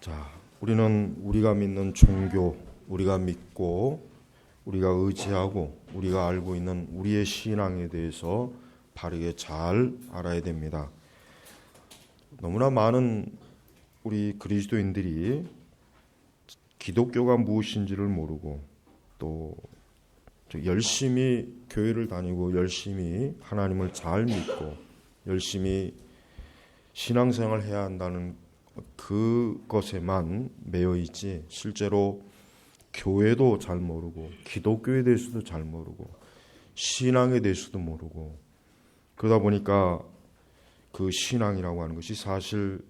자, 우리는 우리가 믿는 종교, 우리가 믿고 우리가 의지하고 우리가 알고 있는 우리의 신앙에 대해서 바르게 잘 알아야 됩니다. 너무나 많은 우리 그리스도인들이 기독교가 무엇인지를 모르고 또 열심히 교회를 다니고 열심히 하나님을 잘 믿고 열심히 신앙생활을 해야 한다는 그것에만 매여 있지 실제로 교회도 잘 모르고 기독교에 대해서도 잘 모르고 신앙에 대해서도 모르고 그러다 보니까 그 신앙이라고 하는 것이 사실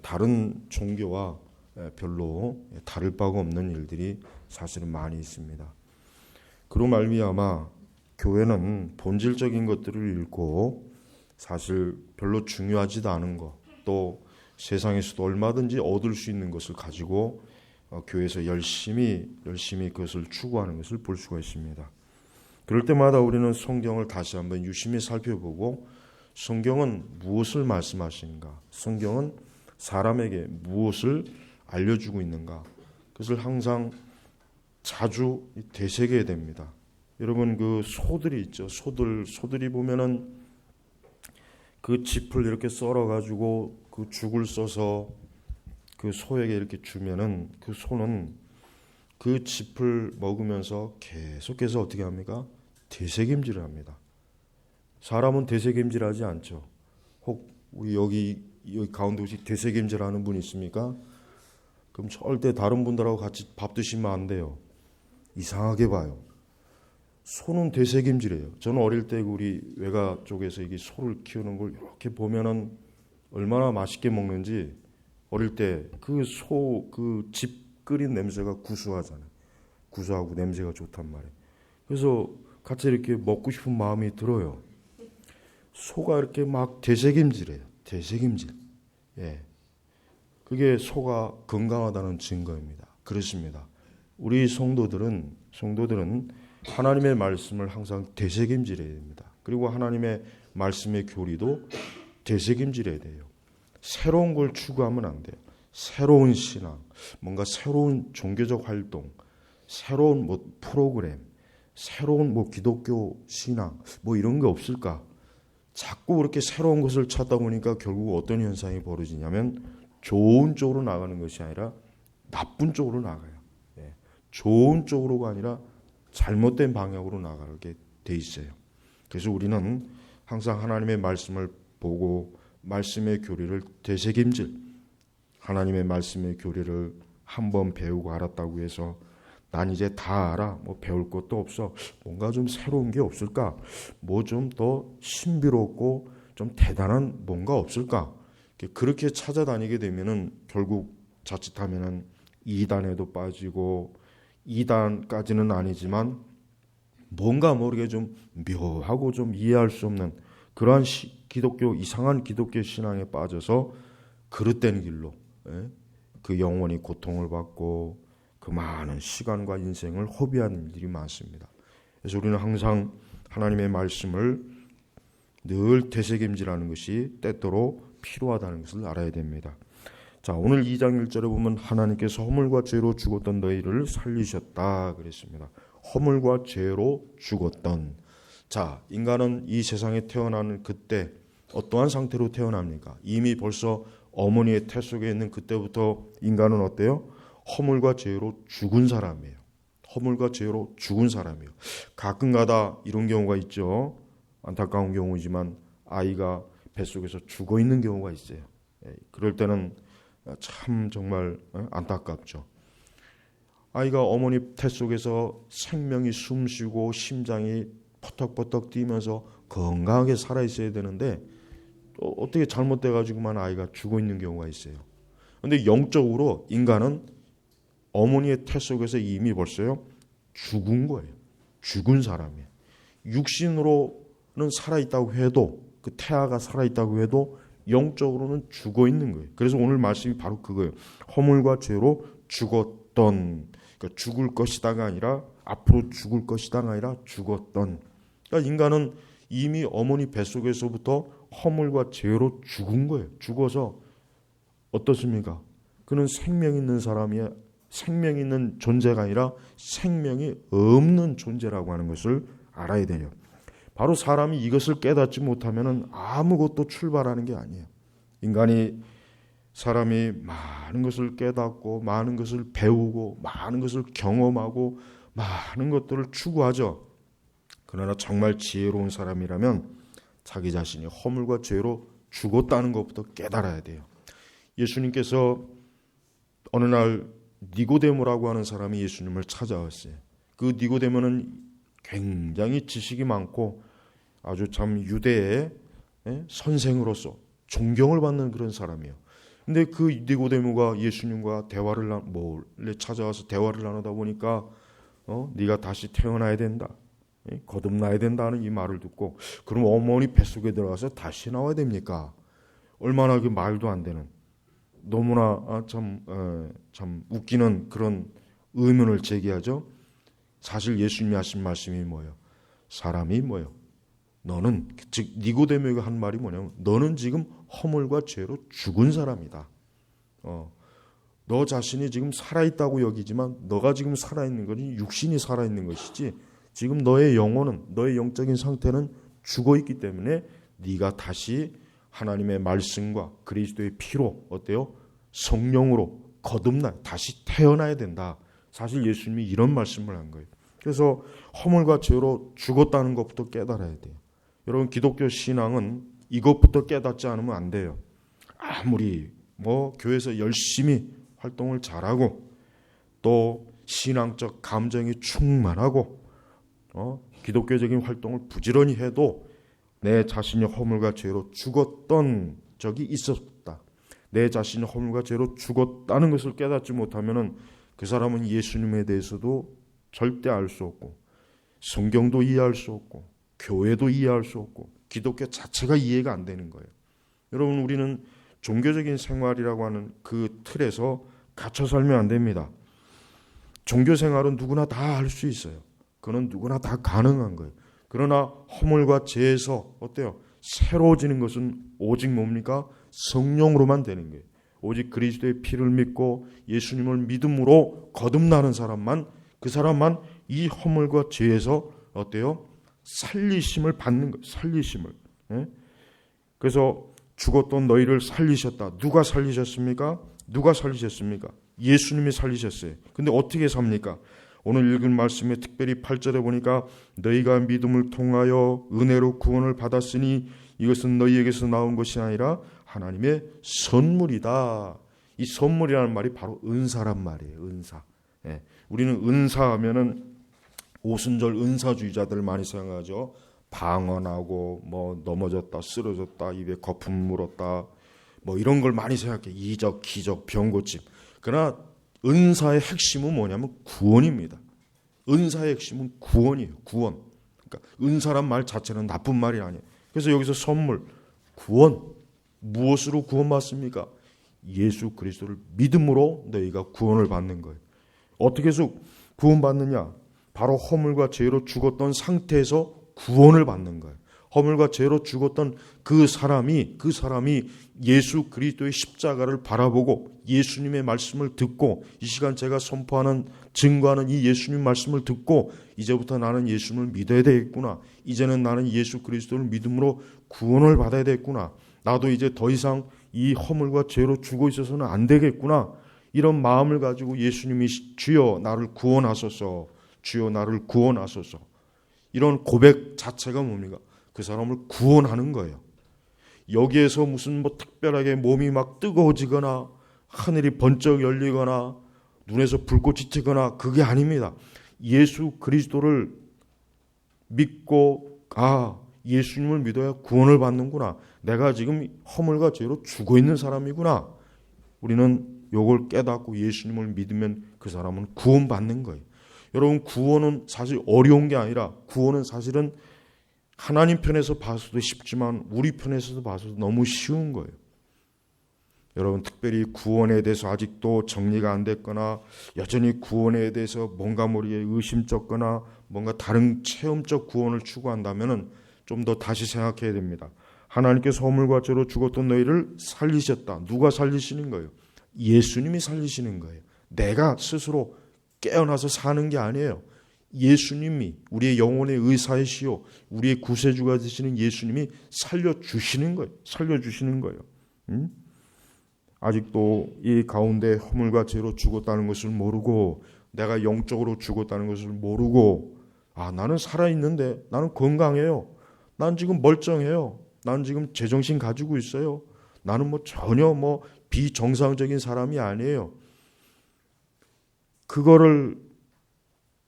다른 종교와 별로 다를 바가 없는 일들이 사실은 많이 있습니다. 그로 말미암아 교회는 본질적인 것들을 잃고 사실 별로 중요하지도 않은 것, 또 세상에서도 얼마든지 얻을 수 있는 것을 가지고 교회에서 열심히 그것을 추구하는 것을 볼 수가 있습니다. 그럴 때마다 우리는 성경을 다시 한번 유심히 살펴보고 성경은 무엇을 말씀하시는가, 성경은 사람에게 무엇을 알려주고 있는가, 그것을 항상 자주 되새겨야 됩니다. 여러분 그 소들이 있죠. 소들이 보면은 그 짚을 이렇게 썰어가지고 그 죽을 써서 그 소에게 이렇게 주면은 그 소는 그 짚을 먹으면서 계속해서 어떻게 합니까? 되새김질을 합니다. 사람은 되새김질하지 않죠. 혹 우리 여기 가운데 혹시 되새김질하는 분 있습니까? 그럼 절대 다른 분들하고 같이 밥 드시면 안 돼요. 이상하게 봐요. 소는 되새김질이에요. 저는 어릴 때 우리 외가 쪽에서 이게 소를 키우는 걸 이렇게 보면은 얼마나 맛있게 먹는지 어릴 때 그 소 그 집 끓인 냄새가 구수하잖아요. 구수하고 냄새가 좋단 말이에요. 그래서 같이 이렇게 먹고 싶은 마음이 들어요. 소가 이렇게 막 되새김질해요. 되새김질. 예. 그게 소가 건강하다는 증거입니다. 그렇습니다. 우리 성도들은 하나님의 말씀을 항상 되새김질해야 됩니다. 그리고 하나님의 말씀의 교리도 되새김질해야 돼요. 새로운 걸 추구하면 안 돼요. 새로운 신앙, 뭔가 새로운 종교적 활동, 새로운 프로그램, 새로운 기독교 신앙, 이런 게 없을까? 자꾸 그렇게 새로운 것을 찾다 보니까 결국 어떤 현상이 벌어지냐면 좋은 쪽으로 나가는 것이 아니라 나쁜 쪽으로 나가요. 좋은 쪽으로가 아니라 잘못된 방향으로 나가게 돼 있어요. 그래서 우리는 항상 하나님의 말씀을 보고 말씀의 교리를 되새김질, 하나님의 말씀의 교리를 한번 배우고 알았다고 해서 난 이제 다 알아, 배울 것도 없어, 뭔가 좀 새로운 게 없을까, 좀 더 신비롭고 좀 대단한 뭔가 없을까, 그렇게 찾아다니게 되면은 결국 자칫하면은 이단에도 빠지고, 이단까지는 아니지만 뭔가 모르게 좀 묘하고 좀 이해할 수 없는 그러한 이상한 기독교 신앙에 빠져서 그릇된 길로 그 영혼이 고통을 받고 그 많은 시간과 인생을 허비하는 일들이 많습니다. 그래서 우리는 항상 하나님의 말씀을 늘 되새김질하는 것이 때때로 필요하다는 것을 알아야 됩니다. 자, 오늘 2장 1절에 보면 하나님께서 허물과 죄로 죽었던 너희를 살리셨다 그랬습니다. 허물과 죄로 죽었던. 자, 인간은 이 세상에 태어나는 그때 어떠한 상태로 태어납니까? 이미 벌써 어머니의 태 속에 있는 그때부터 인간은 어때요? 허물과 죄로 죽은 사람이에요. 허물과 죄로 죽은 사람이에요. 가끔가다 이런 경우가 있죠. 안타까운 경우이지만 아이가 뱃속에서 죽어 있는 경우가 있어요. 그럴 때는 참 정말 안타깝죠. 아이가 어머니 태 속에서 생명이 숨쉬고 심장이 퍼덕퍼덕 뛰면서 건강하게 살아있어야 되는데 어떻게 잘못돼가지고만 아이가 죽어 있는 경우가 있어요. 그런데 영적으로 인간은 어머니의 태 속에서 이미 벌써요 죽은 거예요. 죽은 사람이에요. 육신으로는 살아있다고 해도 그 태아가 살아있다고 해도 영적으로는 죽어 있는 거예요. 그래서 오늘 말씀이 바로 그거예요. 허물과 죄로 죽었던, 그러니까 죽을 것이다가 아니라 앞으로 죽을 것이다가 아니라 죽었던. 그러니까 인간은 이미 어머니 뱃속에서부터 허물과 죄로 죽은 거예요. 죽어서 어떻습니까? 그는 생명 있는 사람이야. 생명 있는 존재가 아니라 생명이 없는 존재라고 하는 것을 알아야 돼요. 바로 사람이 이것을 깨닫지 못하면 아무것도 출발하는 게 아니에요. 사람이 많은 것을 깨닫고 많은 것을 배우고 많은 것을 경험하고 많은 것들을 추구하죠. 그러나 정말 지혜로운 사람이라면 자기 자신이 허물과 죄로 죽었다는 것부터 깨달아야 돼요. 예수님께서 어느 날 니고데모라고 하는 사람이 예수님을 찾아왔어요. 그 니고데모는 굉장히 지식이 많고 아주 참 유대의 선생으로서 존경을 받는 그런 사람이에요. 근데 그 니고데모가 예수님과 몰래 찾아와서 대화를 나누다 보니까 네가 다시 태어나야 된다, 거듭나야 된다는 이 말을 듣고, 그럼 어머니 뱃속에 들어가서 다시 나와야 됩니까? 얼마나 그 말도 안 되는, 너무나 참 웃기는 그런 의문을 제기하죠. 사실 예수님이 하신 말씀이 뭐예요? 사람이 뭐예요? 너는, 즉 니고데모가 한 말이 뭐냐면, 너는 지금 허물과 죄로 죽은 사람이다. 너 자신이 지금 살아있다고 여기지만 너가 지금 살아있는 것이 육신이 살아있는 것이지, 지금 너의 영혼은, 너의 영적인 상태는 죽어있기 때문에 네가 다시 하나님의 말씀과 그리스도의 피로 어때요? 성령으로 다시 태어나야 된다. 사실 예수님이 이런 말씀을 한 거예요. 그래서 허물과 죄로 죽었다는 것부터 깨달아야 돼요. 여러분, 기독교 신앙은 이것부터 깨닫지 않으면 안 돼요. 아무리 교회에서 열심히 활동을 잘하고 또 신앙적 감정이 충만하고 기독교적인 활동을 부지런히 해도 내 자신이 허물과 죄로 죽었던 적이 있었다, 내 자신이 허물과 죄로 죽었다는 것을 깨닫지 못하면 그 사람은 예수님에 대해서도 절대 알 수 없고, 성경도 이해할 수 없고, 교회도 이해할 수 없고, 기독교 자체가 이해가 안 되는 거예요. 여러분, 우리는 종교적인 생활이라고 하는 그 틀에서 갇혀 살면 안 됩니다. 종교 생활은 누구나 다 할 수 있어요. 그건 누구나 다 가능한 거예요. 그러나 허물과 죄에서 어때요? 새로워지는 것은 오직 뭡니까? 성령으로만 되는 거예요. 오직 그리스도의 피를 믿고 예수님을 믿음으로 거듭나는 사람만, 그 사람만 이 허물과 죄에서 어때요? 살리심을 받는 거예요. 살리심을. 그래서 죽었던 너희를 살리셨다. 누가 살리셨습니까? 누가 살리셨습니까? 예수님이 살리셨어요. 근데 어떻게 삽니까? 오늘 읽은 말씀에 특별히 8절에 보니까 너희가 믿음을 통하여 은혜로 구원을 받았으니 이것은 너희에게서 나온 것이 아니라 하나님의 선물이다. 이 선물이라는 말이 바로 은사란 말이에요. 은사. 우리는 은사하면은 오순절 은사주의자들 많이 생각하죠. 방언하고 넘어졌다, 쓰러졌다, 입에 거품 물었다, 이런 걸 많이 생각해. 이적, 기적, 병고침. 그러나 은사의 핵심은 뭐냐면 구원입니다. 은사의 핵심은 구원이에요. 구원. 그러니까 은사란 말 자체는 나쁜 말이 아니에요. 그래서 여기서 선물, 구원. 무엇으로 구원받습니까? 예수 그리스도를 믿음으로 너희가 구원을 받는 거예요. 어떻게 해서 구원받느냐? 바로 허물과 죄로 죽었던 상태에서 구원을 받는 거예요. 허물과 죄로 죽었던 그 사람이 예수 그리스도의 십자가를 바라보고 예수님의 말씀을 듣고, 이 시간 제가 선포하는, 증거하는 이 예수님 말씀을 듣고 이제부터 나는 예수님을 믿어야 되겠구나, 이제는 나는 예수 그리스도를 믿음으로 구원을 받아야 되겠구나, 나도 이제 더 이상 이 허물과 죄로 죽어 있어서는 안 되겠구나, 이런 마음을 가지고 예수님이 주여 나를 구원하소서, 주여 나를 구원하소서, 이런 고백 자체가 뭡니까? 그 사람을 구원하는 거예요. 여기에서 무슨 특별하게 몸이 막 뜨거워지거나 하늘이 번쩍 열리거나 눈에서 불꽃이 튀거나 그게 아닙니다. 예수 그리스도를 믿고 예수님을 믿어야 구원을 받는구나, 내가 지금 허물과 죄로 죽어 있는 사람이구나, 우리는 이걸 깨닫고 예수님을 믿으면 그 사람은 구원받는 거예요. 여러분, 구원은 사실 어려운 게 아니라, 구원은 사실은 하나님 편에서 봐서도 쉽지만 우리 편에서도 봐서도 너무 쉬운 거예요. 여러분, 특별히 구원에 대해서 아직도 정리가 안 됐거나 여전히 구원에 대해서 뭔가 모르게 의심쩍거나 뭔가 다른 체험적 구원을 추구한다면 좀 더 다시 생각해야 됩니다. 하나님께서 허물과 죄로 죽었던 너희를 살리셨다. 누가 살리시는 거예요? 예수님이 살리시는 거예요. 내가 스스로 깨어나서 사는 게 아니에요. 예수님이 우리의 영혼의 의사이시요 우리의 구세주가 되시는 예수님이 살려주시는 거예요. 살려주시는 거예요. 아직도 이 가운데 허물과 죄로 죽었다는 것을 모르고 내가 영적으로 죽었다는 것을 모르고 나는 살아있는데 나는 건강해요. 난 지금 멀쩡해요. 나는 지금 제정신 가지고 있어요. 나는 전혀 비정상적인 사람이 아니에요. 그거를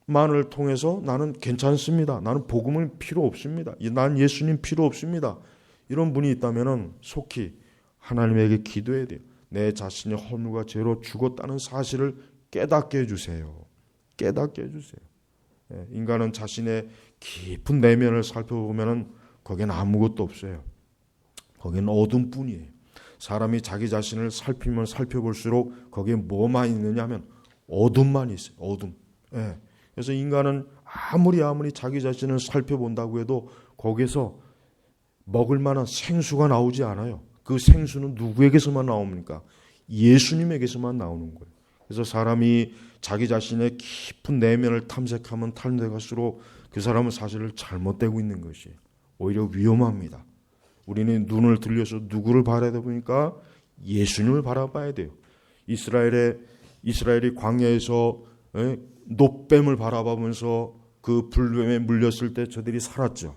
만을 통해서 나는 괜찮습니다. 나는 복음은 필요 없습니다. 난 예수님 필요 없습니다. 이런 분이 있다면 속히 하나님에게 기도해야 돼요. 내 자신의 허물과 죄로 죽었다는 사실을 깨닫게 해주세요. 깨닫게 해주세요. 인간은 자신의 깊은 내면을 살펴보면 거기엔 아무것도 없어요. 거기는 어둠뿐이에요. 사람이 자기 자신을 살피면 살펴볼수록 거기에 뭐만 있느냐 하면 어둠만 있어요. 어둠. 그래서 인간은 아무리 자기 자신을 살펴본다고 해도 거기에서 먹을 만한 생수가 나오지 않아요. 그 생수는 누구에게서만 나옵니까? 예수님에게서만 나오는 거예요. 그래서 사람이 자기 자신의 깊은 내면을 탐색하면 탐색할수록 그 사람은 사실을 잘못되고 있는 것이에요. 오히려 위험합니다. 우리는 눈을 들려서 누구를 바라야 되니까 예수님을 바라봐야 돼요. 이스라엘이 광야에서 놋뱀을 바라보면서 그 불뱀에 물렸을 때 저들이 살았죠.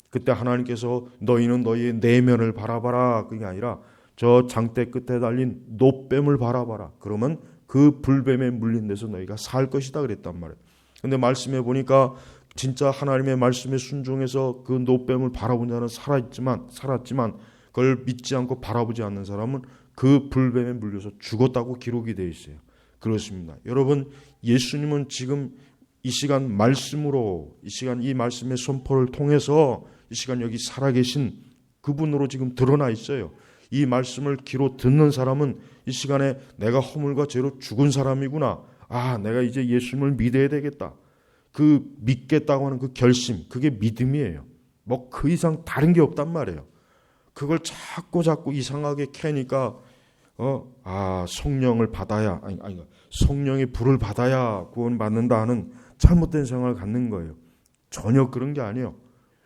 그때 하나님께서 너희는 너희의 내면을 바라봐라. 그게 아니라 저 장대 끝에 달린 놋뱀을 바라봐라. 그러면 그 불뱀에 물린 데서 너희가 살 것이다 그랬단 말이에요. 근데 말씀해 보니까 진짜 하나님의 말씀에 순종해서 그 놋뱀을 바라본 자는 살았지만 그걸 믿지 않고 바라보지 않는 사람은 그 불뱀에 물려서 죽었다고 기록이 되어 있어요. 그렇습니다. 여러분, 예수님은 지금 이 시간 말씀으로, 이 시간 이 말씀의 선포를 통해서 이 시간 여기 살아계신 그분으로 지금 드러나 있어요. 이 말씀을 귀로 듣는 사람은 이 시간에 내가 허물과 죄로 죽은 사람이구나. 내가 이제 예수님을 믿어야 되겠다. 그 믿겠다고 하는 그 결심, 그게 믿음이에요. 그 이상 다른 게 없단 말이에요. 그걸 자꾸 이상하게 캐니까 성령을 받아야 성령의 불을 받아야 구원받는다 하는 잘못된 생각을 갖는 거예요. 전혀 그런 게 아니에요.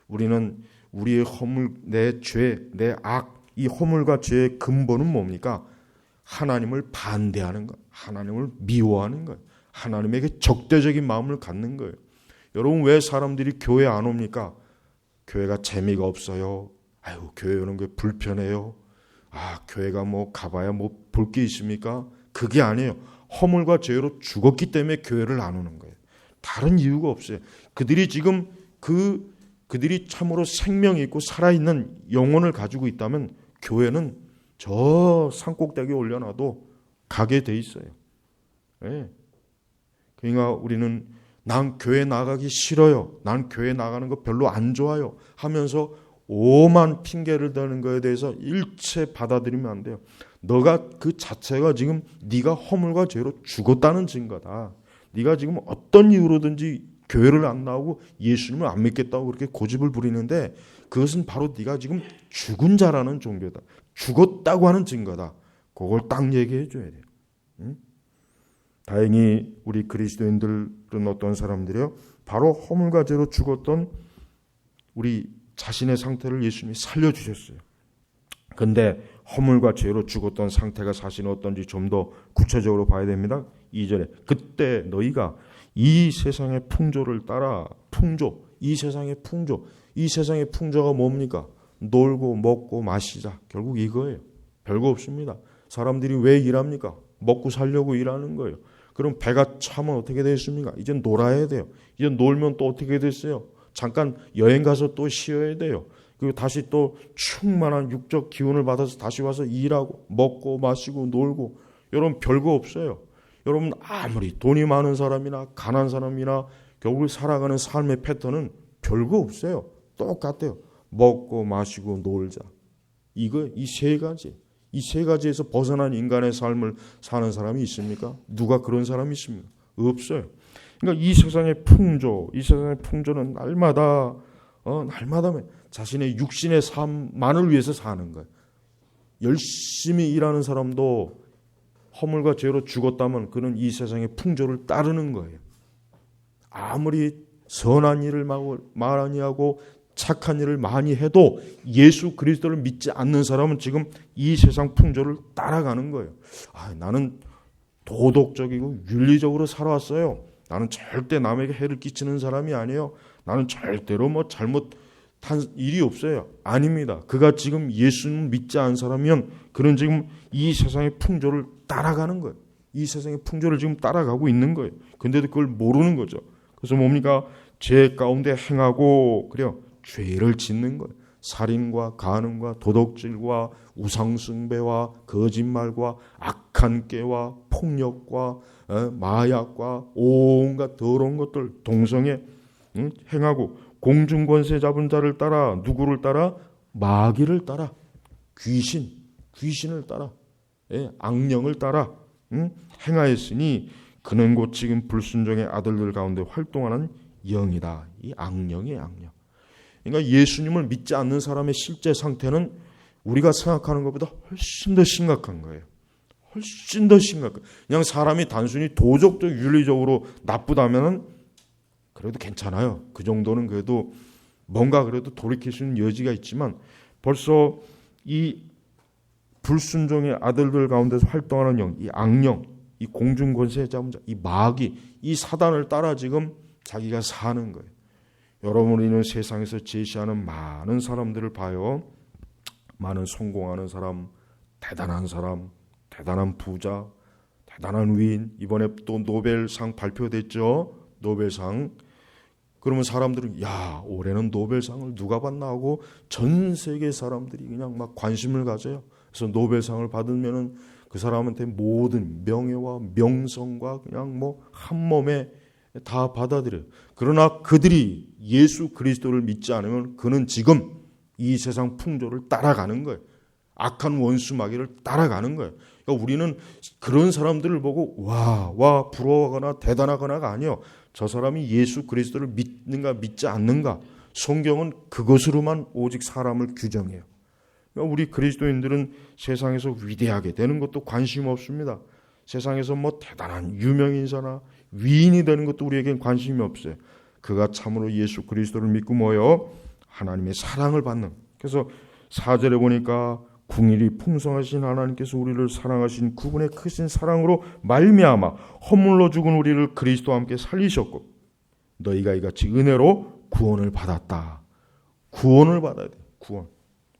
우리는 우리의 허물, 내 죄, 내 악, 이 허물과 죄의 근본은 뭡니까? 하나님을 반대하는 것, 하나님을 미워하는 것, 하나님에게 적대적인 마음을 갖는 거예요. 여러분, 왜 사람들이 교회 안 옵니까? 교회가 재미가 없어요. 교회 오는 게 불편해요. 교회가 가봐야 볼 게 있습니까? 그게 아니에요. 허물과 죄로 죽었기 때문에 교회를 안 오는 거예요. 다른 이유가 없어요. 그들이 지금 그들이 참으로 생명이 있고 살아있는 영혼을 가지고 있다면 교회는 저 산꼭대기에 올려놔도 가게 돼 있어요. 그러니까 우리는 난 교회 나가기 싫어요. 난 교회 나가는 거 별로 안 좋아요 하면서 오만 핑계를 대는 거에 대해서 일체 받아들이면 안 돼요. 너가 그 자체가 지금 네가 허물과 죄로 죽었다는 증거다. 네가 지금 어떤 이유로든지 교회를 안 나오고 예수님을 안 믿겠다고 그렇게 고집을 부리는데 그것은 바로 네가 지금 죽은 자라는 종교다. 죽었다고 하는 증거다. 그걸 딱 얘기해 줘야 돼요. 다행히 우리 그리스도인들은 어떤 사람들이요? 바로 허물과 죄로 죽었던 우리 자신의 상태를 예수님이 살려주셨어요. 근데 허물과 죄로 죽었던 상태가 사실은 어떤지 좀 더 구체적으로 봐야 됩니다. 2절에 그때 너희가 이 세상의 풍조를 따라 이 세상의 풍조가 뭡니까? 놀고 먹고 마시자. 결국 이거예요. 별거 없습니다. 사람들이 왜 일합니까? 먹고 살려고 일하는 거예요. 그럼 배가 차면 어떻게 되겠습니까? 이제 놀아야 돼요. 이제 놀면 또 어떻게 됐어요? 잠깐 여행 가서 또 쉬어야 돼요. 그리고 다시 또 충만한 육적 기운을 받아서 다시 와서 일하고 먹고 마시고 놀고. 여러분 별거 없어요. 여러분 아무리 돈이 많은 사람이나 가난한 사람이나 결국 살아가는 삶의 패턴은 별거 없어요. 똑같아요. 먹고 마시고 놀자. 이 세 가지에서 벗어난 인간의 삶을 사는 사람이 있습니까? 누가 그런 사람이 있습니까? 없어요. 그러니까 이 세상의 풍조는 날마다 자신의 육신의 삶만을 위해서 사는 거예요. 열심히 일하는 사람도 허물과 죄로 죽었다면 그는 이 세상의 풍조를 따르는 거예요. 아무리 선한 일을 많이 하고 착한 일을 많이 해도 예수 그리스도를 믿지 않는 사람은 지금 이 세상 풍조를 따라가는 거예요. 나는 도덕적이고 윤리적으로 살아왔어요. 나는 절대 남에게 해를 끼치는 사람이 아니에요. 나는 절대로 잘못한 일이 없어요. 아닙니다. 그가 지금 예수님 믿지 않은 사람이면 그는 지금 이 세상의 풍조를 따라가는 거예요. 이 세상의 풍조를 지금 따라가고 있는 거예요. 근데도 그걸 모르는 거죠. 그래서 뭡니까? 죄 가운데 행하고 그래요. 죄를 짓는 거예요. 살인과 간음과 도덕질과 우상숭배와 거짓말과 악한 꾀와 폭력과 마약과 온갖 더러운 것들 동성애 행하고 공중권세 잡은 자를 따라 누구를 따라? 마귀를 따라 귀신을 따라 악령을 따라 행하였으니 그는 곧 지금 불순종의 아들들 가운데 활동하는 영이다. 이 악령이에요, 악령. 그러니까 예수님을 믿지 않는 사람의 실제 상태는 우리가 생각하는 것보다 훨씬 더 심각한 거예요. 훨씬 더 심각한. 그냥 사람이 단순히 도덕적 윤리적으로 나쁘다면은 그래도 괜찮아요. 그 정도는 그래도 뭔가 그래도 돌이킬 수 있는 여지가 있지만 벌써 이 불순종의 아들들 가운데서 활동하는 영, 이 악령, 이 공중권세 잡은 자, 이 마귀, 이 사단을 따라 지금 자기가 사는 거예요. 여러분, 우리는 세상에서 제시하는 많은 사람들을 봐요. 많은 성공하는 사람, 대단한 부자, 대단한 위인. 이번에 또 노벨상 발표됐죠. 노벨상. 그러면 사람들은 올해는 노벨상을 누가 받나 하고 전 세계 사람들이 그냥 막 관심을 가져요. 그래서 노벨상을 받으면은 그 사람한테 모든 명예와 명성과 그냥 한 몸에 다 받아들여요. 그러나 그들이 예수 그리스도를 믿지 않으면 그는 지금 이 세상 풍조를 따라가는 거예요. 악한 원수 마귀를 따라가는 거예요. 그러니까 우리는 그런 사람들을 보고 와 부러워하거나 대단하거나가 아니에요. 저 사람이 예수 그리스도를 믿는가 믿지 않는가. 성경은 그것으로만 오직 사람을 규정해요. 그러니까 우리 그리스도인들은 세상에서 위대하게 되는 것도 관심 없습니다. 세상에서 대단한 유명인사나 위인이 되는 것도 우리에겐 관심이 없어요. 그가 참으로 예수 그리스도를 믿고 하나님의 사랑을 받는. 그래서 4절에 보니까 궁일이 풍성하신 하나님께서 우리를 사랑하신 그분의 크신 사랑으로 말미암아 허물로 죽은 우리를 그리스도와 함께 살리셨고 너희가 이같이 은혜로 구원을 받았다. 구원을 받아야 돼요. 구원.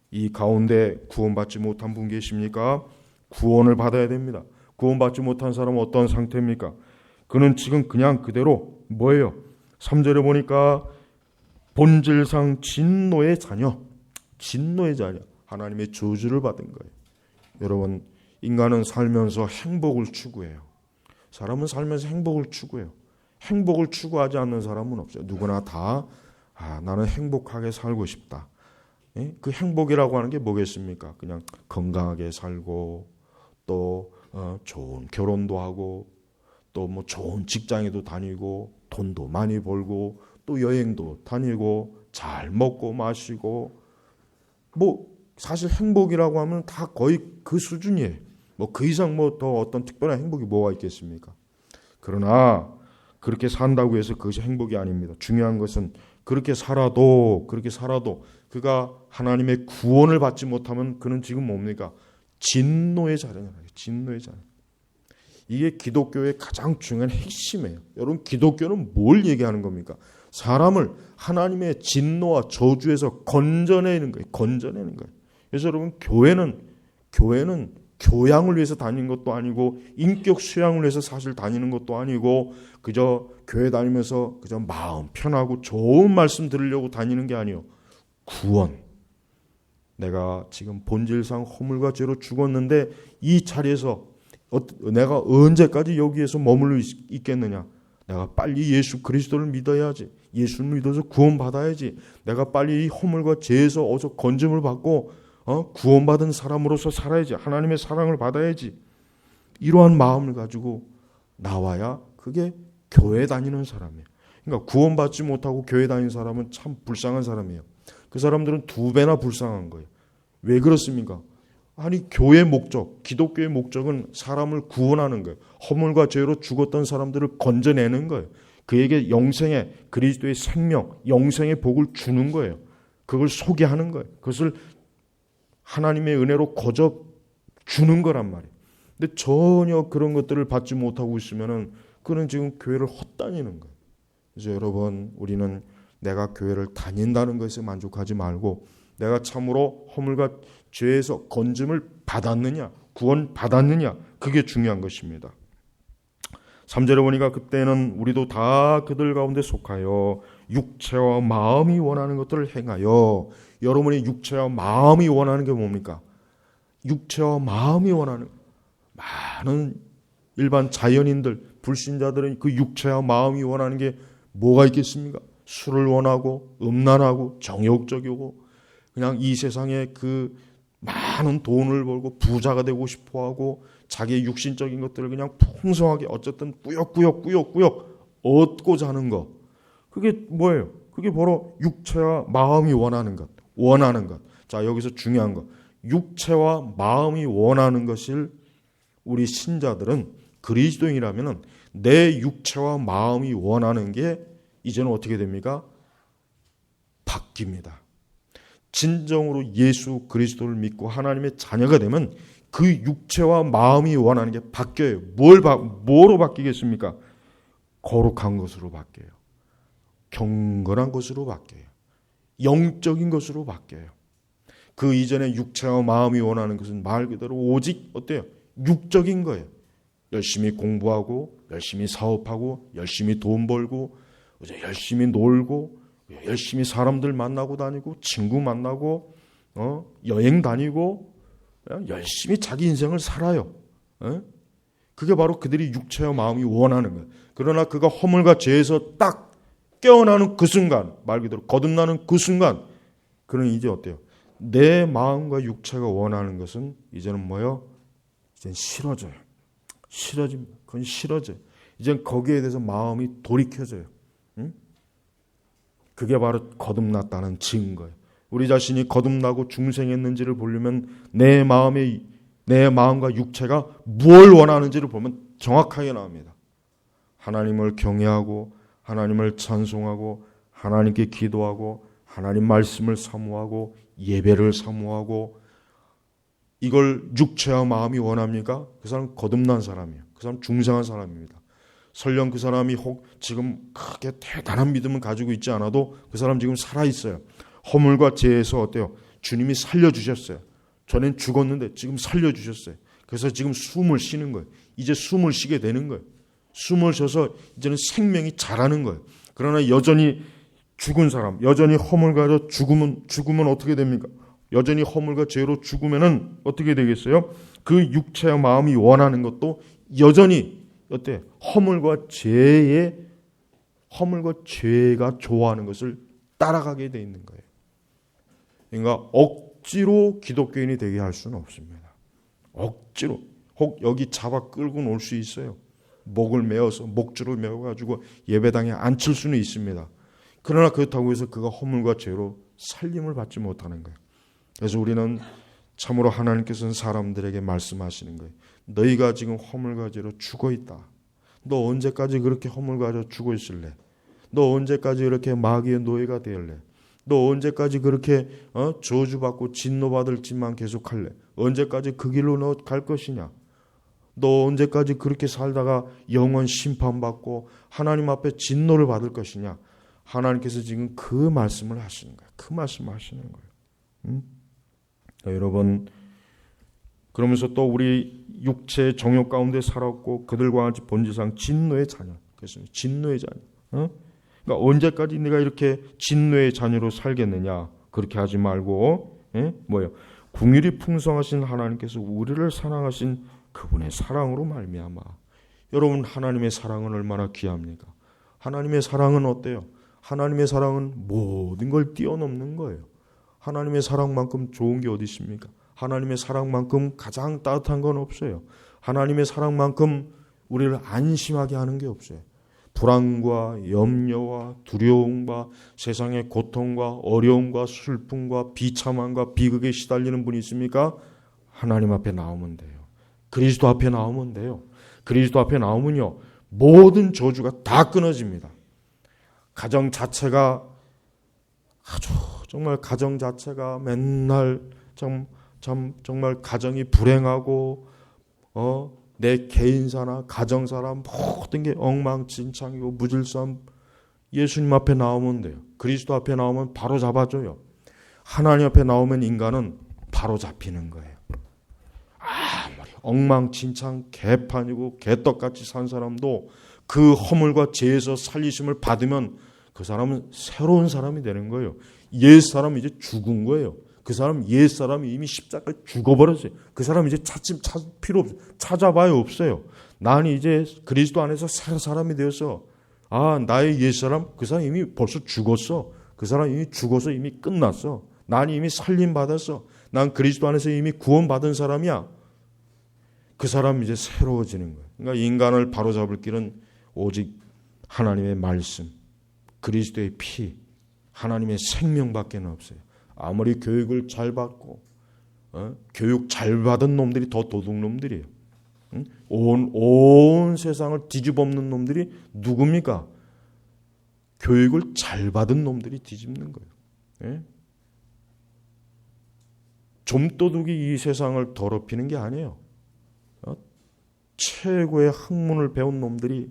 이 가운데 구원받지 못한 분 계십니까? 구원을 받아야 됩니다. 구원받지 못한 사람은 어떤 상태입니까? 그는 지금 그냥 그대로 뭐예요? 3절에 보니까 본질상 진노의 자녀. 하나님의 저주를 받은 거예요. 여러분, 인간은 살면서 행복을 추구해요. 사람은 살면서 행복을 추구해요. 행복을 추구하지 않는 사람은 없어요. 누구나 다 나는 행복하게 살고 싶다. 그 행복이라고 하는 게 뭐겠습니까? 그냥 건강하게 살고 또 좋은 결혼도 하고 또 좋은 직장에도 다니고 돈도 많이 벌고 또 여행도 다니고 잘 먹고 마시고 사실 행복이라고 하면 다 거의 그 수준이에요. 그 이상 더 어떤 특별한 행복이 뭐가 있겠습니까? 그러나 그렇게 산다고 해서 그것이 행복이 아닙니다. 중요한 것은 그렇게 살아도 그가 하나님의 구원을 받지 못하면 그는 지금 뭡니까? 진노의 자녀예요. 진노의 자녀. 이게 기독교의 가장 중요한 핵심이에요. 여러분, 기독교는 뭘 얘기하는 겁니까? 사람을 하나님의 진노와 저주에서 건져내는 거예요. 그래서 여러분, 교회는 교양을 위해서 다니는 것도 아니고 인격 수양을 위해서 사실 다니는 것도 아니고 그저 교회 다니면서 그저 마음 편하고 좋은 말씀 들으려고 다니는 게 아니에요. 구원. 내가 지금 본질상 허물과 죄로 죽었는데 이 자리에서 내가 언제까지 여기에서 머물러 있겠느냐. 내가 빨리 예수 그리스도를 믿어야지. 예수를 믿어서 구원받아야지. 내가 빨리 이 허물과 죄에서 어서 건짐을 받고 구원받은 사람으로서 살아야지. 하나님의 사랑을 받아야지. 이러한 마음을 가지고 나와야 그게 교회 다니는 사람이에요. 그러니까 구원받지 못하고 교회 다니는 사람은 참 불쌍한 사람이에요. 그 사람들은 2배나 불쌍한 거예요. 왜 그렇습니까? 아니 교회의 목적, 기독교의 목적은 사람을 구원하는 거예요. 허물과 죄로 죽었던 사람들을 건져내는 거예요. 그에게 영생의 그리스도의 생명, 영생의 복을 주는 거예요. 그걸 소개하는 거예요. 그것을 하나님의 은혜로 거저 주는 거란 말이에요. 근데 전혀 그런 것들을 받지 못하고 있으면은 그는 지금 교회를 헛다니는 거예요. 그래서 여러분, 우리는 내가 교회를 다닌다는 것에 만족하지 말고 내가 참으로 허물과 죄에서 건짐을 받았느냐, 구원 받았느냐, 그게 중요한 것입니다. 3절에 보니까 그때는 우리도 다 그들 가운데 속하여 육체와 마음이 원하는 것들을 행하여. 여러분의 육체와 마음이 원하는 게 뭡니까? 육체와 마음이 원하는, 많은 일반 자연인들, 불신자들은 그 육체와 마음이 원하는 게 뭐가 있겠습니까? 술을 원하고 음란하고 정욕적이고 그냥 이 세상에 그 많은 돈을 벌고 부자가 되고 싶어하고 자기의 육신적인 것들을 그냥 풍성하게 어쨌든 꾸역꾸역 얻고자 하는 것. 그게 뭐예요? 그게 바로 육체와 마음이 원하는 것. 자, 여기서 중요한 것. 육체와 마음이 원하는 것을 우리 신자들은 그리스도인이라면 내 육체와 마음이 원하는 게 이제는 어떻게 됩니까? 바뀝니다. 진정으로 예수 그리스도를 믿고 하나님의 자녀가 되면 그 육체와 마음이 원하는 게 바뀌어요. 뭐로 바뀌겠습니까? 거룩한 것으로 바뀌어요. 경건한 것으로 바뀌어요. 영적인 것으로 바뀌어요. 그 이전에 육체와 마음이 원하는 것은 말 그대로 오직 어때요? 육적인 거예요. 열심히 공부하고 열심히 사업하고 열심히 돈 벌고 열심히 놀고 열심히 사람들 만나고 다니고 친구 만나고 여행 다니고 열심히 자기 인생을 살아요. 그게 바로 그들이 육체와 마음이 원하는 거예요. 그러나 그가 허물과 죄에서 딱 깨어나는 그 순간, 말 그대로 거듭나는 그 순간, 그는 이제 어때요? 내 마음과 육체가 원하는 것은 이제는 뭐요? 이젠 싫어져요. 싫어집니다. 그건 싫어져요. 이젠 거기에 대해서 마음이 돌이켜져요. 그게 바로 거듭났다는 증거예요. 우리 자신이 거듭나고 중생했는지를 보려면 내 마음과 육체가 무엇을 원하는지를 보면 정확하게 나옵니다. 하나님을 경외하고 하나님을 찬송하고 하나님께 기도하고 하나님 말씀을 사모하고 예배를 사모하고 이걸 육체와 마음이 원합니까? 그 사람 거듭난 사람이에요. 그 사람 중생한 사람입니다. 설령 그 사람이 혹 지금 크게 대단한 믿음을 가지고 있지 않아도 그 사람 지금 살아있어요. 허물과 죄에서 어때요? 주님이 살려주셨어요. 전엔 죽었는데 지금 살려주셨어요. 그래서 지금 숨을 쉬는 거예요. 이제 숨을 쉬게 되는 거예요. 숨을 쉬어서 이제는 생명이 자라는 거예요. 그러나 여전히 죽은 사람, 여전히 허물과 죽으면 어떻게 됩니까? 여전히 허물과 죄로 죽으면은 어떻게 되겠어요? 그 육체와 마음이 원하는 것도 여전히 어때? 허물과 죄가 좋아하는 것을 따라가게 돼 있는 거예요. 그러니까 억지로 기독교인이 되게 할 수는 없습니다. 억지로. 혹 여기 잡아 끌고 놀 수 있어요. 목을 메어서 목줄을 메어가지고 예배당에 앉힐 수는 있습니다. 그러나 그렇다고 해서 그가 허물과 죄로 살림을 받지 못하는 거예요. 그래서 우리는 참으로 하나님께서는 사람들에게 말씀하시는 거예요. 너희가 지금 허물과 죄로 죽어 있다. 너 언제까지 그렇게 허물과 죄로 죽어 있을래? 너 언제까지 이렇게 마귀의 노예가 되을래? 너 언제까지 그렇게 저주받고 진노받을 짓만 계속할래? 언제까지 그 길로 너 갈 것이냐? 너 언제까지 그렇게 살다가 영원 심판받고 하나님 앞에 진노를 받을 것이냐? 하나님께서 지금 그 말씀을 하시는 거예요. 그 말씀을 하시는 거예요. 여러분, 그러면서 또 우리 육체의 정욕 가운데 살았고 그들과 같이 본질상 진노의 자녀. 그렇습니다. 진노의 자녀. 그러니까 언제까지 내가 이렇게 진노의 자녀로 살겠느냐? 그렇게 하지 말고 뭐예요? 긍휼이 풍성하신 하나님께서 우리를 사랑하신 그분의 사랑으로 말미암아. 여러분, 하나님의 사랑은 얼마나 귀합니까? 하나님의 사랑은 어때요? 하나님의 사랑은 모든 걸 뛰어넘는 거예요. 하나님의 사랑만큼 좋은 게 어디 있습니까? 하나님의 사랑만큼 가장 따뜻한 건 없어요. 하나님의 사랑만큼 우리를 안심하게 하는 게 없어요. 불안과 염려와 두려움과 세상의 고통과 어려움과 슬픔과 비참함과 비극에 시달리는 분이 있습니까? 하나님 앞에 나오면 돼요. 그리스도 앞에 나오면 돼요. 그리스도 앞에 나오면요, 모든 저주가 다 끊어집니다. 가정 자체가 정말 가정 자체가 맨날 정말 가정이 불행하고 내 개인사나 가정사나 모든 게 엉망진창이고 무질서한, 예수님 앞에 나오면 돼요. 그리스도 앞에 나오면 바로 잡아줘요. 하나님 앞에 나오면 인간은 바로 잡히는 거예요. 아무리 엉망진창 개판이고 개떡같이 산 사람도 그 허물과 죄에서 살리심을 받으면 그 사람은 새로운 사람이 되는 거예요. 옛사람이 이제 죽은 거예요. 그 사람 옛사람이 이미 십자가에 죽어버렸어요. 그 사람 이제 찾을 필요 없어요. 찾아봐야 없어요. 나는 이제 그리스도 안에서 새 사람이 되어서, 나의 옛사람, 그 사람 이미 벌써 죽었어. 그 사람 이미 죽어서 이미 끝났어. 난 이미 살림받았어. 난 그리스도 안에서 이미 구원받은 사람이야. 그 사람이 이제 새로워지는 거예요. 그러니까 인간을 바로잡을 길은 오직 하나님의 말씀, 그리스도의 피, 하나님의 생명밖에 없어요. 아무리 교육을 잘 받고 교육 잘 받은 놈들이 더 도둑놈들이에요. 온 세상을 뒤집어엎는 놈들이 누굽니까? 교육을 잘 받은 놈들이 뒤집는 거예요. 좀도둑이 이 세상을 더럽히는 게 아니에요. 최고의 학문을 배운 놈들이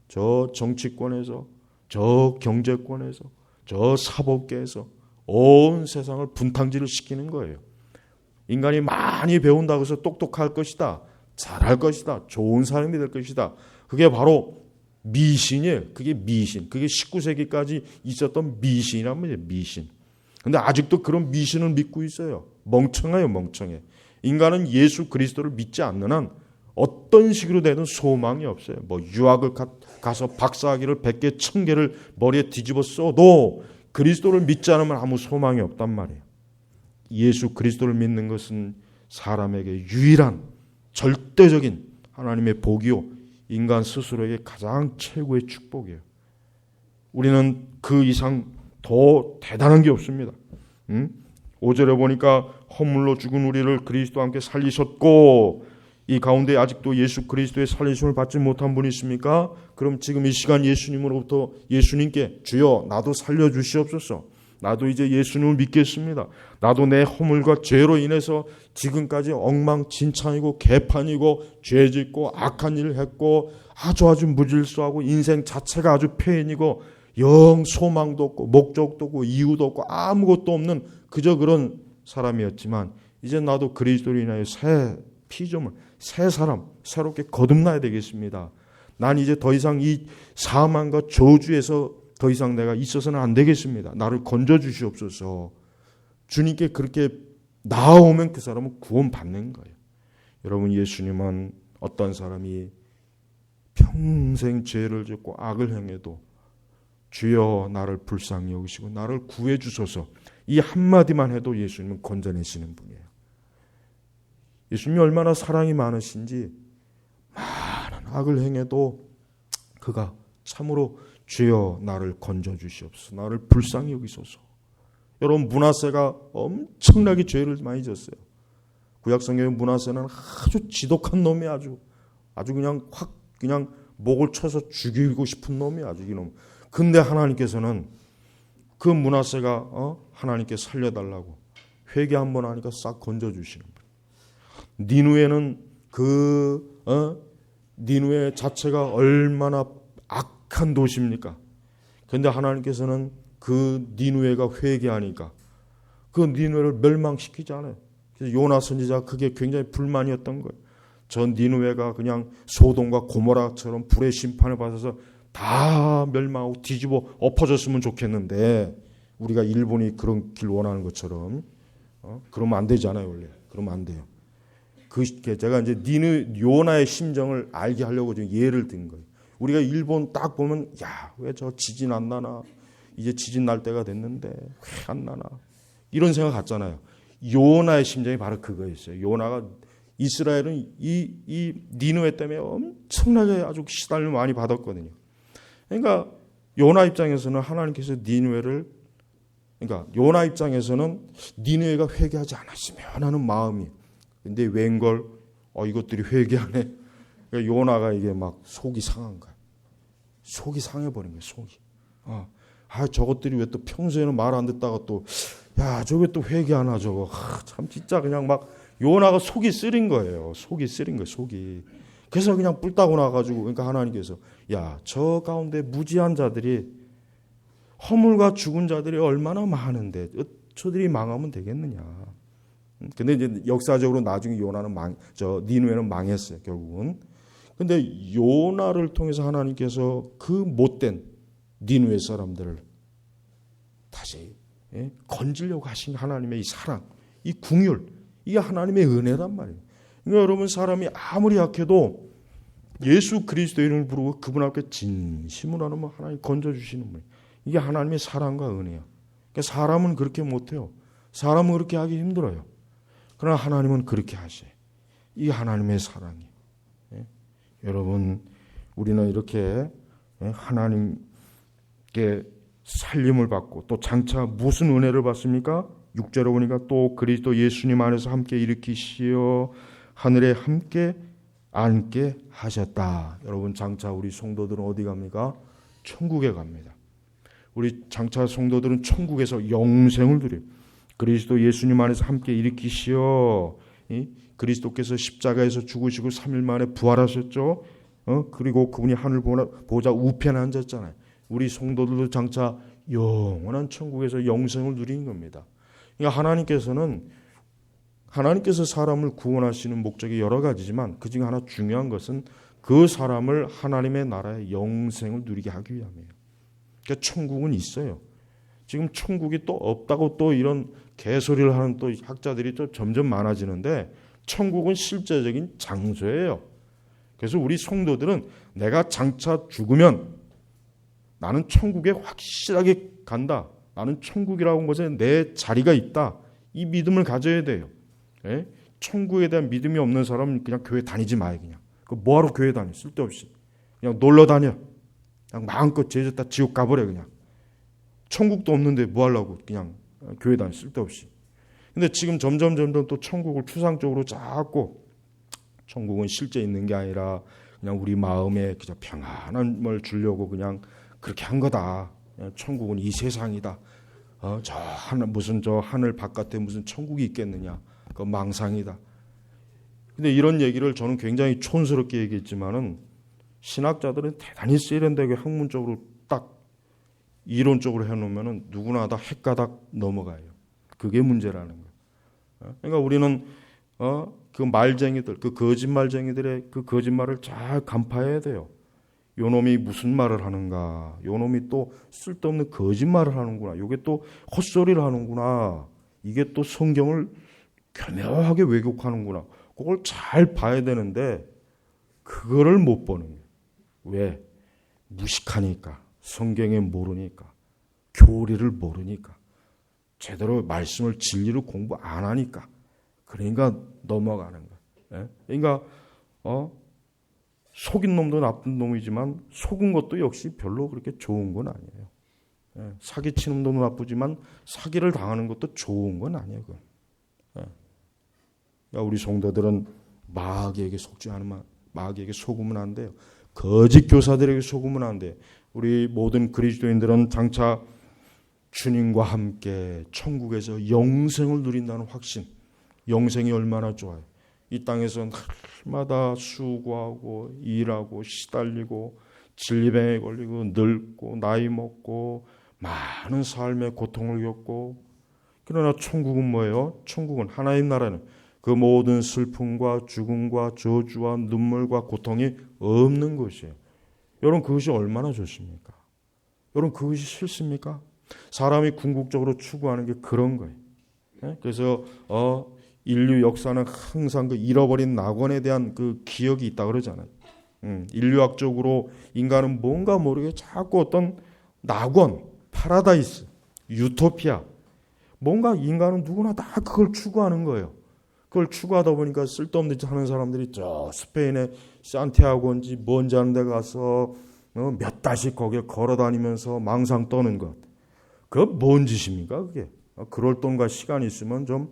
저 정치권에서, 저 경제권에서, 저 사법계에서 온 세상을 분탕질을 시키는 거예요. 인간이 많이 배운다고 해서 똑똑할 것이다, 잘할 것이다, 좋은 사람이 될 것이다. 그게 바로 미신이에요. 그게 미신. 그게 19세기까지 있었던 미신이란 말이에요. 미신. 근데 아직도 그런 미신을 믿고 있어요. 멍청해요, 멍청해. 인간은 예수 그리스도를 믿지 않는 한 어떤 식으로 되든 소망이 없어요. 뭐 유학을 가서 박사학위를 100개, 1000개를 머리에 뒤집어 써도 그리스도를 믿지 않으면 아무 소망이 없단 말이에요. 예수 그리스도를 믿는 것은 사람에게 유일한 절대적인 하나님의 복이요, 인간 스스로에게 가장 최고의 축복이에요. 우리는 그 이상 더 대단한 게 없습니다. 5절에 보니까 허물로 죽은 우리를 그리스도와 함께 살리셨고, 이 가운데 아직도 예수 그리스도의 살리심을 받지 못한 분이 있습니까? 그럼 지금 이 시간 예수님으로부터 예수님께 주여 나도 살려주시옵소서. 나도 이제 예수님을 믿겠습니다. 나도 내 허물과 죄로 인해서 지금까지 엉망진창이고 개판이고 죄짓고 악한 일을 했고 아주 무질서하고 인생 자체가 아주 폐인이고 영 소망도 없고 목적도 없고 이유도 없고 아무것도 없는 그저 그런 사람이었지만, 이제 나도 그리스도로 인하여 새 피조물, 새 사람, 새롭게 거듭나야 되겠습니다. 난 이제 더 이상 이 사망과 저주에서 더 이상 내가 있어서는 안 되겠습니다. 나를 건져주시옵소서. 주님께 그렇게 나아오면 그 사람은 구원받는 거예요. 여러분, 예수님은 어떤 사람이 평생 죄를 짓고 악을 행해도 주여 나를 불쌍히 여기시고 나를 구해 주소서, 이 한마디만 해도 예수님은 건져내시는 분이에요. 예수님이 얼마나 사랑이 많으신지 많은 악을 행해도 그가 참으로 주여 나를 건져주시옵소서, 나를 불쌍히 여기소서. 여러분, 므낫세가 엄청나게 죄를 많이 졌어요. 구약성경의 므낫세는 아주 지독한 놈이 아주 그냥 목을 쳐서 죽이고 싶은 놈이 아주 이놈. 근데 하나님께서는 그 므낫세가 하나님께 살려달라고 회개 한번 하니까 싹 건져주시는 거예요. 니누에는 니누에 자체가 얼마나 악한 도시입니까? 그런데 하나님께서는 그 니누에가 회개하니까 그 니누에를 멸망시키지 않아요. 그래서 요나 선지자가 그게 굉장히 불만이었던 거예요. 전 니누에가 그냥 소돔과 고모라처럼 불의 심판을 받아서 다 멸망하고 뒤집어 엎어졌으면 좋겠는데, 우리가 일본이 그런 길 원하는 것처럼 그러면 안 되잖아요. 원래 그러면 안 돼요. 제가 이제 요나의 심정을 알게 하려고 좀 예를 든 거예요. 우리가 일본 딱 보면 왜 저 지진 안 나나, 이제 지진 날 때가 됐는데 왜 안 나나, 이런 생각 같잖아요. 요나의 심정이 바로 그거였어요. 요나가 이스라엘은 이 니느웨 때문에 엄청나게 아주 시달림을 많이 받았거든요. 그러니까 요나 입장에서는 하나님께서 요나 입장에서는 니느웨가 회개하지 않았으면 하는 마음이, 근데 웬걸 이것들이 회개하네. 그러니까 요나가 이게 막 속이 상한 거야. 속이 상해버린 거야. 속이. 저것들이 왜 또 평소에는 말 안 듣다가 또 저게 또 회개하나 저거. 참 진짜 그냥 막 요나가 속이 쓰린 거예요. 속이 쓰린 거예요. 속이. 그래서 그냥 뿔 따고 나가지고 그러니까 하나님께서 저 가운데 무지한 자들이 허물과 죽은 자들이 얼마나 많은데 저들이 망하면 되겠느냐. 근데 이제 역사적으로 나중에 요나는 니느웨는 망했어요. 결국은. 근데 요나를 통해서 하나님께서 그 못된 니느웨 사람들을 다시 건지려고 하신 하나님의 이 사랑, 이 궁율, 이게 하나님의 은혜란 말이에요. 그러니까 여러분 사람이 아무리 약해도 예수 그리스도 이름을 부르고 그분 앞에 진심으로 하면 하나님 건져주시는 분이에요. 이게 하나님의 사랑과 은혜야. 그러니까 사람은 그렇게 못해요. 사람은 그렇게 하기 힘들어요. 그러나 하나님은 그렇게 하셔요. 이게 하나님의 사랑이에요. 여러분 우리는 이렇게 하나님께 살림을 받고 또 장차 무슨 은혜를 받습니까? 6절에 보니까 또 그리스도 예수님 안에서 함께 일으키시어 하늘에 함께 앉게 하셨다. 여러분 장차 우리 성도들은 어디 갑니까? 천국에 갑니다. 우리 장차 성도들은 천국에서 영생을 누려요. 그리스도 예수님 안에서 함께 일으키시어 그리스도께서 십자가에서 죽으시고 3일 만에 부활하셨죠. 그리고 그분이 하늘 보좌 우편에 앉았잖아요. 우리 성도들도 장차 영원한 천국에서 영생을 누리는 겁니다. 그러니까 하나님께서 사람을 구원하시는 목적이 여러 가지지만 그중에 하나 중요한 것은 그 사람을 하나님의 나라의 영생을 누리게 하기 위함이에요. 그러니까 천국은 있어요. 지금 천국이 또 없다고 또 이런 개소리를 하는 또 학자들이 또 점점 많아지는데 천국은 실제적인 장소예요. 그래서 우리 성도들은 내가 장차 죽으면 나는 천국에 확실하게 간다. 나는 천국이라고 한 것에 내 자리가 있다. 이 믿음을 가져야 돼요. 천국에 대한 믿음이 없는 사람은 그냥 교회 다니지 마요. 그냥 뭐하러 교회 다녀? 쓸데없이 그냥 놀러 다녀. 그냥 마음껏 죄졌다 지옥 가버려. 그냥 천국도 없는데 뭐 하려고 그냥 교회 다녀. 쓸데없이. 근데 지금 점점 또 천국을 추상적으로 자꾸 천국은 실제 있는 게 아니라 그냥 우리 마음에 그저 평안함을 주려고 그냥 그렇게 한 거다. 천국은 이 세상이다. 저 하늘 바깥에 무슨 천국이 있겠느냐. 그 망상이다. 근데 이런 얘기를 저는 굉장히 촌스럽게 얘기했지만은 신학자들은 대단히 세련되게 학문적으로 딱 이론적으로 해놓으면은 누구나 다 헷가닥 넘어가요. 그게 문제라는 거예요. 그러니까 우리는 그 말쟁이들, 그 거짓말쟁이들의 그 거짓말을 잘 간파해야 돼요. 요 놈이 무슨 말을 하는가? 요 놈이 또 쓸데없는 거짓말을 하는구나. 요게 또 헛소리를 하는구나. 이게 또 성경을 교묘하게 왜곡하는구나. 그걸 잘 봐야 되는데 그거를 못 보는 거예요. 왜? 무식하니까. 성경에 모르니까. 교리를 모르니까. 제대로 말씀을 진리를 공부 안 하니까. 그러니까 넘어가는 거예요. 그러니까 속인 놈도 나쁜 놈이지만 속은 것도 역시 별로 그렇게 좋은 건 아니에요. 사기치는 놈도 나쁘지만 사기를 당하는 것도 좋은 건 아니에요. 그러니까 우리 성도들은 마귀에게 속지 않으면 마귀에게 속으면 안 돼요. 거짓 교사들에게 속으면 안 돼요. 우리 모든 그리스도인들은 장차 주님과 함께 천국에서 영생을 누린다는 확신. 영생이 얼마나 좋아요. 이 땅에서 날마다 수고하고 일하고 시달리고 질병에 걸리고 늙고 나이 먹고 많은 삶의 고통을 겪고 그러나 천국은 뭐예요? 천국은 하나님 나라는 그 모든 슬픔과 죽음과 저주와 눈물과 고통이 없는 것이에요. 여러분 그것이 얼마나 좋습니까? 여러분 그것이 싫습니까? 사람이 궁극적으로 추구하는 게 그런 거예요. 그래서 인류 역사는 항상 그 잃어버린 낙원에 대한 그 기억이 있다 그러잖아요. 인류학적으로 인간은 뭔가 모르게 자꾸 어떤 낙원, 파라다이스, 유토피아, 뭔가 인간은 누구나 다 그걸 추구하는 거예요. 그걸 추구하다 보니까 쓸데없는 짓 하는 사람들이 저 스페인의 산티아고인지 뭔지 하는 데 가서 몇 달씩 거기에 걸어다니면서 망상 떠는 것. 그거 뭔 짓입니까 그게? 그럴 돈과 시간이 있으면 좀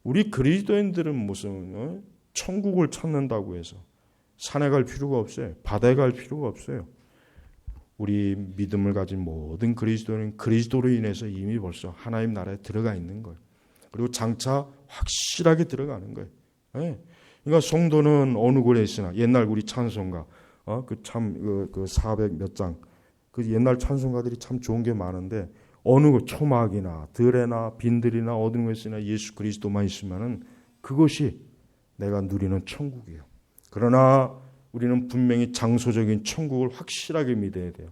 우리 그리스도인들은 무슨 천국을 찾는다고 해서 산에 갈 필요가 없어요. 바다에 갈 필요가 없어요. 우리 믿음을 가진 모든 그리스도인은 그리스도로 인해서 이미 벌써 하나님 나라에 들어가 있는 거예요. 그리고 장차 확실하게 들어가는 거예요. 네. 그러니까 성도는 어느 곳에 있으나 옛날 우리 찬송가 그 400 몇 장 그 옛날 찬송가들이 참 좋은 게 많은데 어느 곳 초막이나 들에나 빈들이나 어느 곳에 있으나 예수 그리스도만 있으면은 그것이 내가 누리는 천국이에요. 그러나 우리는 분명히 장소적인 천국을 확실하게 믿어야 돼요.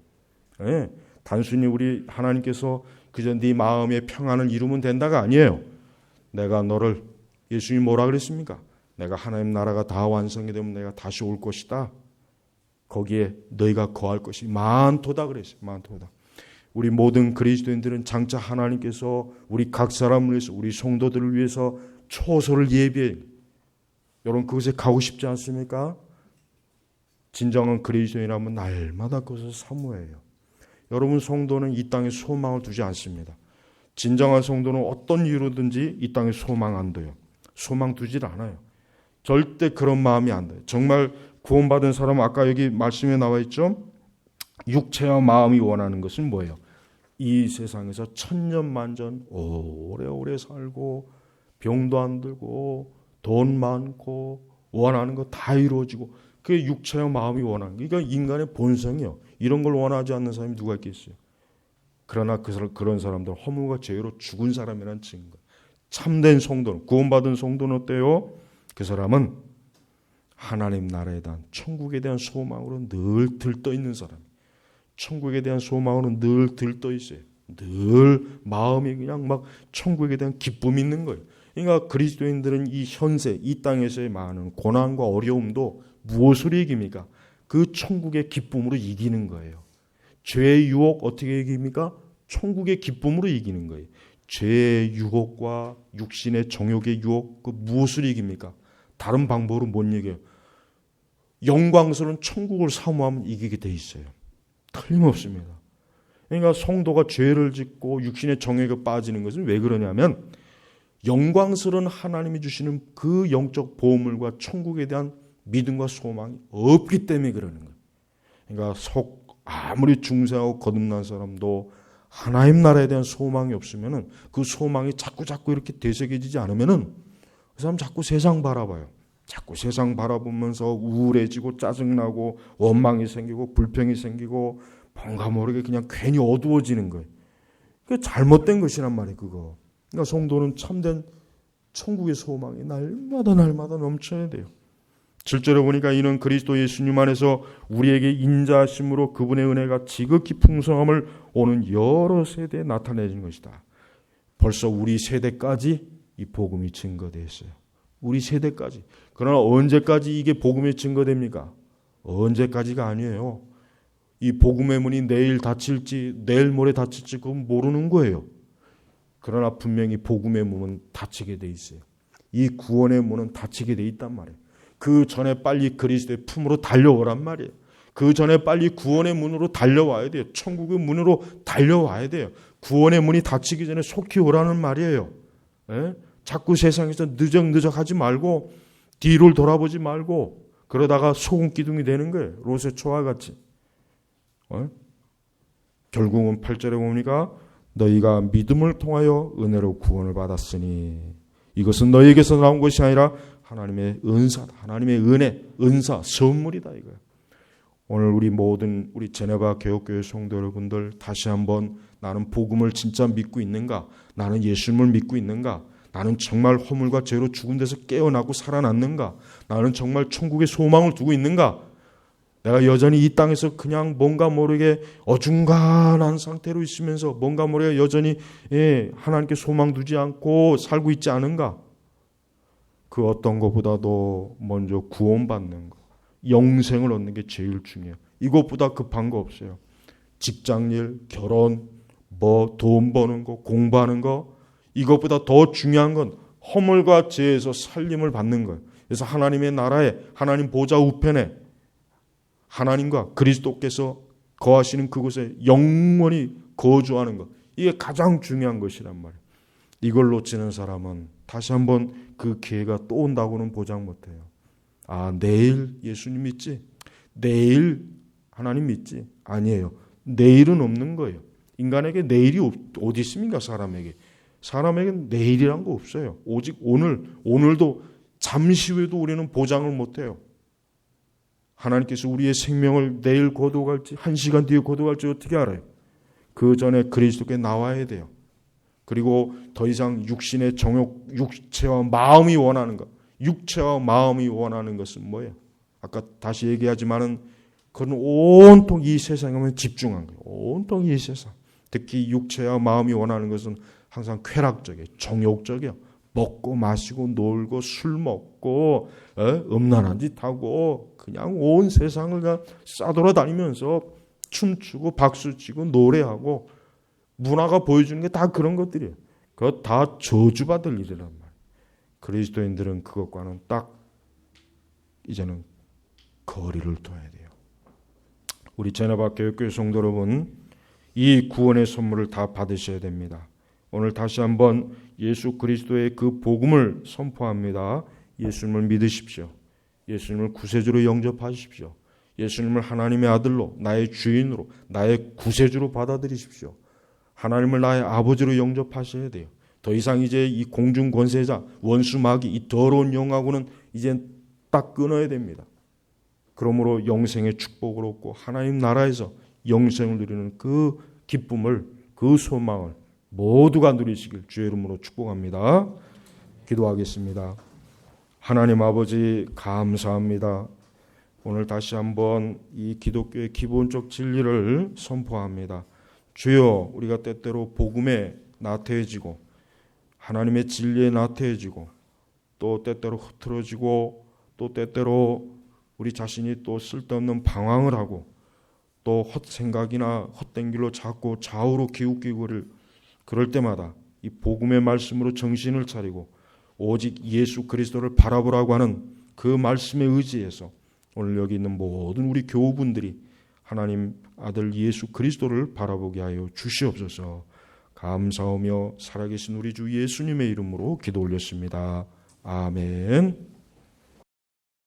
네. 단순히 우리 하나님께서 그저 네 마음의 평안을 이루면 된다가 아니에요. 내가 너를 예수님이 뭐라 그랬습니까? 내가 하나님 나라가 다 완성이 되면 내가 다시 올 것이다. 거기에 너희가 거할 것이 많도다 그랬어요. 많도다. 우리 모든 그리스도인들은 장차 하나님께서 우리 각 사람을 위해서 우리 성도들을 위해서 초소를 예비해. 여러분 그것에 가고 싶지 않습니까? 진정한 그리스도인이라면 날마다 그것을 사모해요. 여러분 성도는 이 땅에 소망을 두지 않습니다. 진정한 성도는 어떤 이유로든지 이 땅에 소망 안 둬요. 소망 두질 않아요. 절대 그런 마음이 안 돼요. 정말 구원받은 사람은 아까 여기 말씀에 나와 있죠. 육체와 마음이 원하는 것은 뭐예요? 이 세상에서 천년만년 오래오래 살고 병도 안 들고 돈 많고 원하는 거 다 이루어지고 그게 육체와 마음이 원하는 거예요. 그러니까 인간의 본성이요. 이런 걸 원하지 않는 사람이 누가 있겠어요? 그러나 그런 사람들은 허물과 죄로 죽은 사람이라는 증거. 참된 성도는 구원받은 성도는 어때요? 그 사람은 하나님 나라에 대한 천국에 대한 소망으로 늘 들떠 있는 사람. 천국에 대한 소망으로 늘 들떠 있어요. 늘 마음이 그냥 막 천국에 대한 기쁨이 있는 거예요. 그러니까 그리스도인들은 이 현세, 이 땅에서의 많은 고난과 어려움도 무엇으로 이깁니까? 그 천국의 기쁨으로 이기는 거예요. 죄의 유혹 어떻게 이깁니까? 천국의 기쁨으로 이기는 거예요. 죄의 유혹과 육신의 정욕의 유혹, 그 무엇을 이깁니까? 다른 방법으로 못 이겨요. 영광스러운 천국을 사모하면 이기게 돼 있어요. 틀림없습니다. 그러니까 성도가 죄를 짓고 육신의 정욕에 빠지는 것은 왜 그러냐면 영광스러운 하나님이 주시는 그 영적 보물과 천국에 대한 믿음과 소망이 없기 때문에 그러는 거예요. 그러니까 아무리 중생하고 거듭난 사람도 하나님 나라에 대한 소망이 없으면은 그 소망이 자꾸 이렇게 되새겨지지 않으면은 그 사람 자꾸 세상 바라봐요. 자꾸 세상 바라보면서 우울해지고 짜증나고 원망이 생기고 불평이 생기고 뭔가 모르게 그냥 괜히 어두워지는 거예요. 그게 잘못된 것이란 말이에요. 그거. 그러니까 성도는 참된 천국의 소망이 날마다 넘쳐야 돼요. 7절에 보니까 이는 그리스도 예수님 안에서 우리에게 인자하심으로 그분의 은혜가 지극히 풍성함을 오는 여러 세대에 나타내는 것이다. 벌써 우리 세대까지 이 복음이 증거되어 있어요. 우리 세대까지. 그러나 언제까지 이게 복음이 증거됩니까? 언제까지가 아니에요. 이 복음의 문이 내일 닫힐지 내일 모레 닫힐지 그건 모르는 거예요. 그러나 분명히 복음의 문은 닫히게 돼 있어요. 이 구원의 문은 닫히게 돼 있단 말이에요. 그 전에 빨리 그리스도의 품으로 달려오란 말이에요. 그 전에 빨리 구원의 문으로 달려와야 돼요. 천국의 문으로 달려와야 돼요. 구원의 문이 닫히기 전에 속히 오라는 말이에요. 예? 자꾸 세상에서 느적느적하지 말고 뒤를 돌아보지 말고 그러다가 소금 기둥이 되는 거예요. 롯의 초와 같이. 결국은 8절에 보니까 너희가 믿음을 통하여 은혜로 구원을 받았으니 이것은 너희에게서 나온 것이 아니라 하나님의 은사다. 하나님의 은혜, 은사, 선물이다 이거예요. 오늘 우리 모든 우리 제네바 개혁교회 성도 여러분들 다시 한번 나는 복음을 진짜 믿고 있는가? 나는 예수님을 믿고 있는가? 나는 정말 허물과 죄로 죽은 데서 깨어나고 살아났는가? 나는 정말 천국의 소망을 두고 있는가? 내가 여전히 이 땅에서 그냥 뭔가 모르게 어중간한 상태로 있으면서 뭔가 모르게 여전히 하나님께 소망 두지 않고 살고 있지 않은가? 그 어떤 것보다도 먼저 구원받는 거, 영생을 얻는 게 제일 중요해요. 이것보다 급한 거 없어요. 직장일, 결혼, 돈 버는 거, 공부하는 거, 이것보다 더 중요한 건 허물과 죄에서 살림을 받는 거예요. 그래서 하나님의 나라에, 하나님 보좌 우편에 하나님과 그리스도께서 거하시는 그곳에 영원히 거주하는 것, 이게 가장 중요한 것이란 말이에요. 이걸 놓치는 사람은 다시 한번 그 기회가 또 온다고는 보장 못해요. 내일 예수님 믿지? 내일 하나님 믿지? 아니에요. 내일은 없는 거예요. 인간에게 내일이 어디 있습니까? 사람에게는 내일이란 거 없어요. 오직 오늘도 잠시 후에도 우리는 보장을 못해요. 하나님께서 우리의 생명을 내일 거둬갈지 1시간 뒤에 거둬갈지 어떻게 알아요? 그 전에 그리스도께 나와야 돼요. 그리고 더 이상 육신의 정욕, 육체와 마음이 원하는 것, 육체와 마음이 원하는 것은 뭐예요? 아까 다시 얘기하지만은 그건 온통 이 세상에만 집중한 거예요. 온통 이 세상. 특히 육체와 마음이 원하는 것은 항상 쾌락적이에요. 정욕적이에요. 먹고 마시고 놀고 술 먹고 음란한 짓 하고 그냥 온 세상을 그냥 싸돌아다니면서 춤추고 박수치고 노래하고 문화가 보여주는 게 다 그런 것들이에요. 그거 다 저주받을 일이란 말이에요. 그리스도인들은 그것과는 딱 이제는 거리를 둬야 돼요. 우리 제나바교회 성도 여러분, 이 구원의 선물을 다 받으셔야 됩니다. 오늘 다시 한번 예수 그리스도의 그 복음을 선포합니다. 예수님을 믿으십시오. 예수님을 구세주로 영접하십시오. 예수님을 하나님의 아들로, 나의 주인으로, 나의 구세주로 받아들이십시오. 하나님을 나의 아버지로 영접하셔야 돼요. 더 이상 이제 이 공중 권세자, 원수 마귀, 이 더러운 영하고는 이제 딱 끊어야 됩니다. 그러므로 영생의 축복을 얻고 하나님 나라에서 영생을 누리는 그 기쁨을, 그 소망을 모두가 누리시길 주의 이름으로 축복합니다. 기도하겠습니다. 하나님 아버지 감사합니다. 오늘 다시 한번 이 기독교의 기본적 진리를 선포합니다. 주여, 우리가 때때로 복음에 나태해지고 하나님의 진리에 나태해지고 또 때때로 흐트러지고 또 때때로 우리 자신이 또 쓸데없는 방황을 하고 또 헛생각이나 헛된 길로 자꾸 좌우로 기웃기고를 그럴 때마다 이 복음의 말씀으로 정신을 차리고 오직 예수 그리스도를 바라보라고 하는 그 말씀에 의지해서 오늘 여기 있는 모든 우리 교우분들이 하나님 아들 예수 그리스도를 바라보게 하여 주시옵소서. 감사하며 살아계신 우리 주 예수님의 이름으로 기도 올렸습니다. 아멘.